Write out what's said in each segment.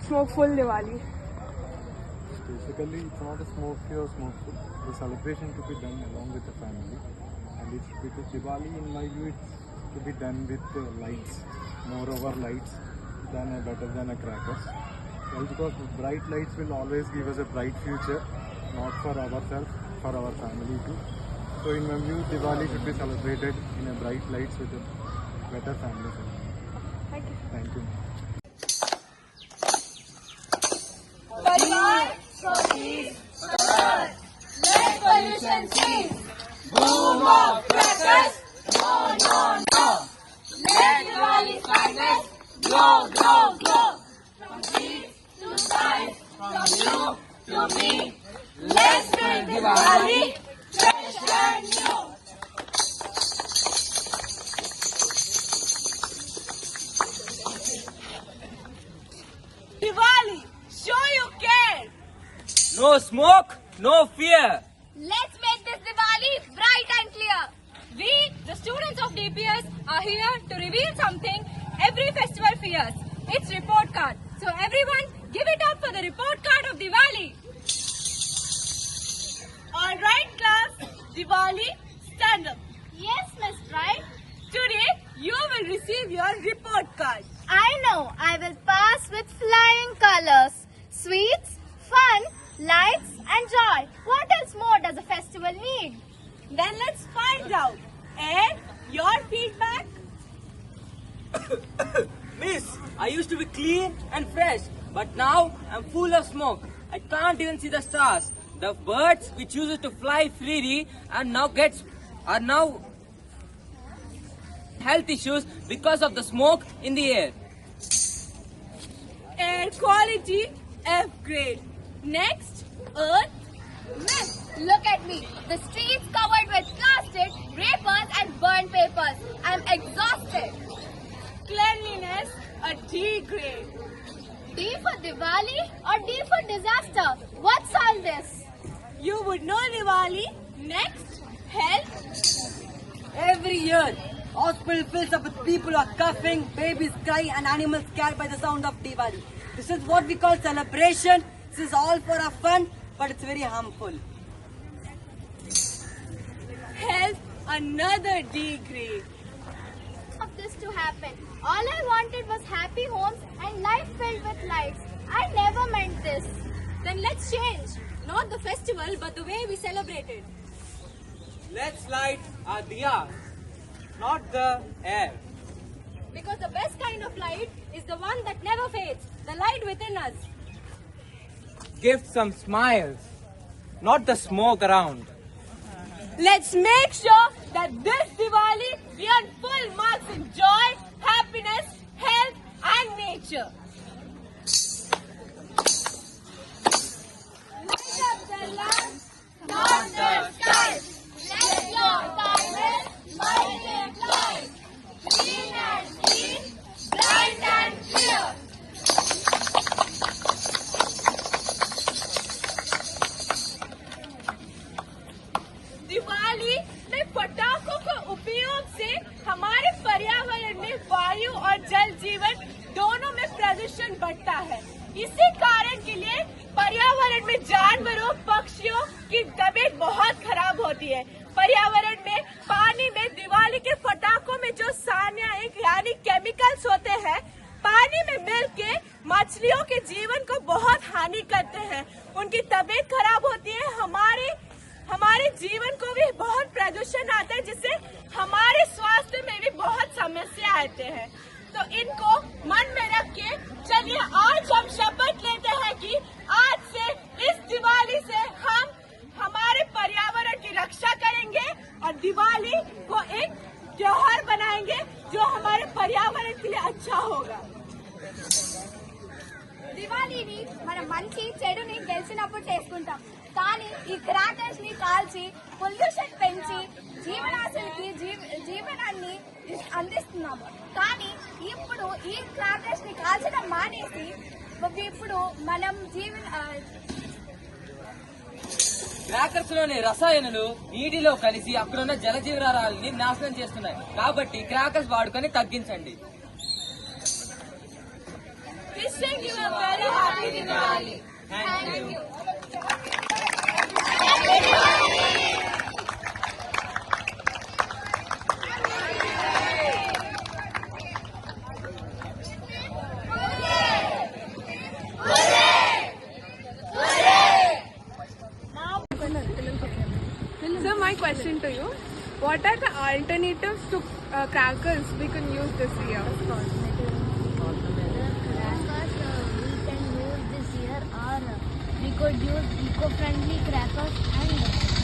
smokeful Diwali? Basically, it's not a smoky or smokeful. The celebration to be done along with the family, and it's because Diwali, in my view, it's to be done with lights, moreover lights better than a crackers. Well, because bright lights will always give us a bright future, not for ourselves, for our family too. So in my view, Diwali should be celebrated in a bright lights with a better family. Thank you. Thank you. Parivar for peace, for earth. Let pollution cease. Boom of crackers, no, no, no. Let Diwali's brightness glow, glow, glow. From trees to skies, from you to me. Let's make Diwali fresh and new. Diwali, show you care. No smoke, no fear. Let's make this Diwali bright and clear. We, the students of DPS, are here to reveal something every festival fears. It's report card. So everyone, give it up for the report card of Diwali. All right, class. Diwali, stand up. Yes, Miss Bright. Today, you will receive your report card. I know, I will pass with flying colors, sweets, fun, lights and joy. What else more does a festival need? Then let's find out. And your feedback? Miss, I used to be clean and fresh, but now I'm full of smoke. I can't even see the stars. The birds which used to fly freely are now health issues because of the smoke in the air. Air quality F grade. Next, Earth myth. Look at me, the streets covered with plastic, wrappers and burnt papers. I'm exhausted. Cleanliness a D grade. D for Diwali or D for disaster? What's all this? You would know Diwali. Next, health. Every year, hospital fills up with people who are coughing, babies cry and animals scared by the sound of Diwali. This is what we call celebration. This is all for our fun, but it's very harmful. Health another D grade. Of this to happen. All I wanted was happy homes and life filled with lights. I never meant this. Then let's change. Not the festival, but the way we celebrate it. Let's light our diyas, not the air. Because the best kind of light is the one that never fades. The light within us. Give some smiles, not the smoke around. Let's make sure that this Diwali we earn full marks in joy, happiness, health and nature. Light up the lamp, not the sky. Let your kindness multiply. Green and clean, bright and clear. Diwali में पटाखों के उपयोग से हमारे पर्यावरण में वायु और जल जीवन दोनों में प्रदूषण बढ़ता है। इसी कारण के लिए पर्यावरण में जानवरों, पक्षियों की तबीयत बहुत खराब होती है। पर्यावरण में पानी में दिवाली के पटाखों में जो साइनाइड यानी केमिकल्स होते हैं, पानी में मिलके मछलियों के जीवन को बहुत हानि करते हैं। उनकी तबीयत खराब होती है। हमारे जीवन को भी बहुत प्रदूषण आता है, जिससे हमारे स्वास्थ्य में भी बहुत समस्या आते हैं। तो इनको मन में रख के चलिए आज हम शपथ लेते हैं कि आज से इस दिवाली से हम हमारे पर्यावरण की रक्षा करेंगे और दिवाली को एक त्योहार बनाएंगे जो हमारे पर्यावरण के लिए अच्छा होगा। దివాళీని మనం మంచి చెడుని గెలిచినప్పుడు చేసుకుంటాం, కానీ ఈ క్రాకర్స్ ని కాల్చి పొల్యూషన్ పెంచి జీవనాశులకి జీవనాన్ని అందిస్తున్నాము. కానీ ఇప్పుడు ఈ క్రాకర్స్ ని కాల్చడం మానేసి ఇప్పుడు మనం క్రాకర్స్ లోని రసాయనాలు నీటిలో కలిసి అక్కడున్న జలజీవరాలని నాశనం చేస్తున్నాయి. కాబట్టి క్రాకర్స్ వాడుకొని తగ్గించండి. wishing you a very happy Diwali. Thank you. So my question to you, what are the alternatives to crackers we can use this year? Crackers we can use this year are we could use eco-friendly crackers, and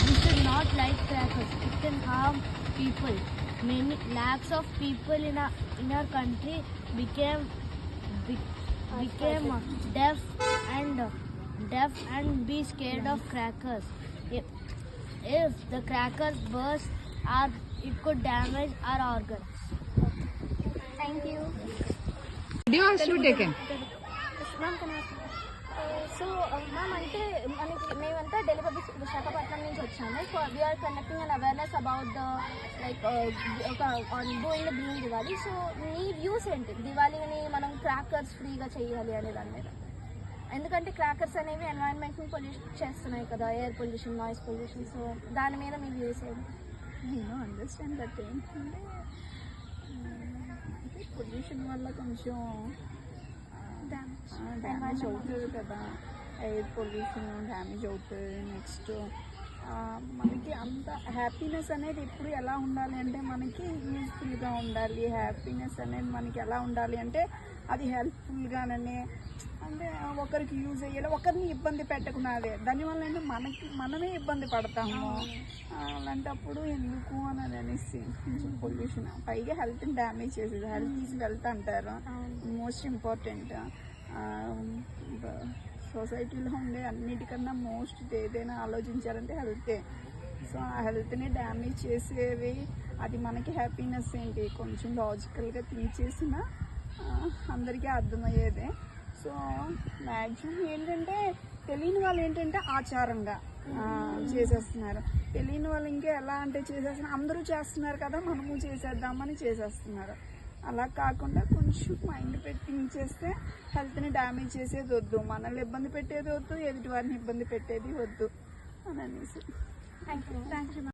we should not light crackers. It can harm people. Many lakhs of people in our country became deaf and be scared of crackers. If the crackers burst, it could damage our organs. Thank you. Video has to be taken. So ma'am అంటే మనకి మేమంతా Delhi public Visakhapatnam నుంచి వచ్చాము. So we are conducting an awareness about the like doing the green Diwali. So మీ views ఏంటి దివాళీని మనం crackers ఫ్రీగా చేయాలి అనే దాని మీద? ఎందుకంటే క్రాకర్స్ అనేవి ఎన్వైరన్మెంట్ని పొల్యూషన్ చేస్తున్నాయి కదా, air pollution, noise pollution. So దాని మీద మీ వ్యూస్ ఏంటి? నేను అండర్స్టాండ్ దట్ ఏంటంటే పొల్యూషన్ వల్ల కొంచెం డ్యామేజ్ అవుతుంది కదా, ఎయిర్ పొల్యూషన్ డ్యామేజ్ అవుతుంది. నెక్స్ట్ మనకి అంత హ్యాపీనెస్ అనేది ఎప్పుడు ఎలా ఉండాలి అంటే మనకి యూజ్ఫుల్గా ఉండాలి. హ్యాపీనెస్ అనేది మనకి ఎలా ఉండాలి అంటే అది హెల్ప్ఫుల్గానే, అంటే ఒకరికి యూజ్ అయ్యేలా, ఒకరిని ఇబ్బంది పెట్టకుండా. అదే దానివల్ల అంటే మనమే ఇబ్బంది పడతాము. అలాంటప్పుడు ఎందుకు అని అనేసి కొంచెం పొల్యూషన్, పైగా హెల్త్ని డ్యామేజ్ చేసేది. హెల్త్ ఈజ్ వెల్త్ అంటారు, మోస్ట్ ఇంపార్టెంట్. సొసైటీలో ఉండే అన్నిటికన్నా మోస్ట్ ఏదైనా ఆలోచించాలంటే హెల్తే. సో ఆ హెల్త్ని డ్యామేజ్ చేసేవి, అది మనకి హ్యాపీనెస్ ఏంటి? కొంచెం లాజికల్గా థింక్ చేసిన అందరికీ అర్థమయ్యేదే. సో మ్యాక్సిమం ఏంటంటే తెలియని వాళ్ళు ఏంటంటే ఆచారంగా చేసేస్తున్నారు. తెలియని వాళ్ళు ఇంకా ఎలా అంటే చేసేస్తున్నారు, అందరూ చేస్తున్నారు కదా మనము చేసేద్దామని చేసేస్తున్నారు. అలా కాకుండా కొంచెం మైండ్ పెట్టి చేస్తే హెల్త్ని డ్యామేజ్ చేసేది వద్దు, మనల్ని ఇబ్బంది పెట్టేది వద్దు, ఎదుటి వారిని ఇబ్బంది పెట్టేది వద్దు అని అనేసి. Thank you.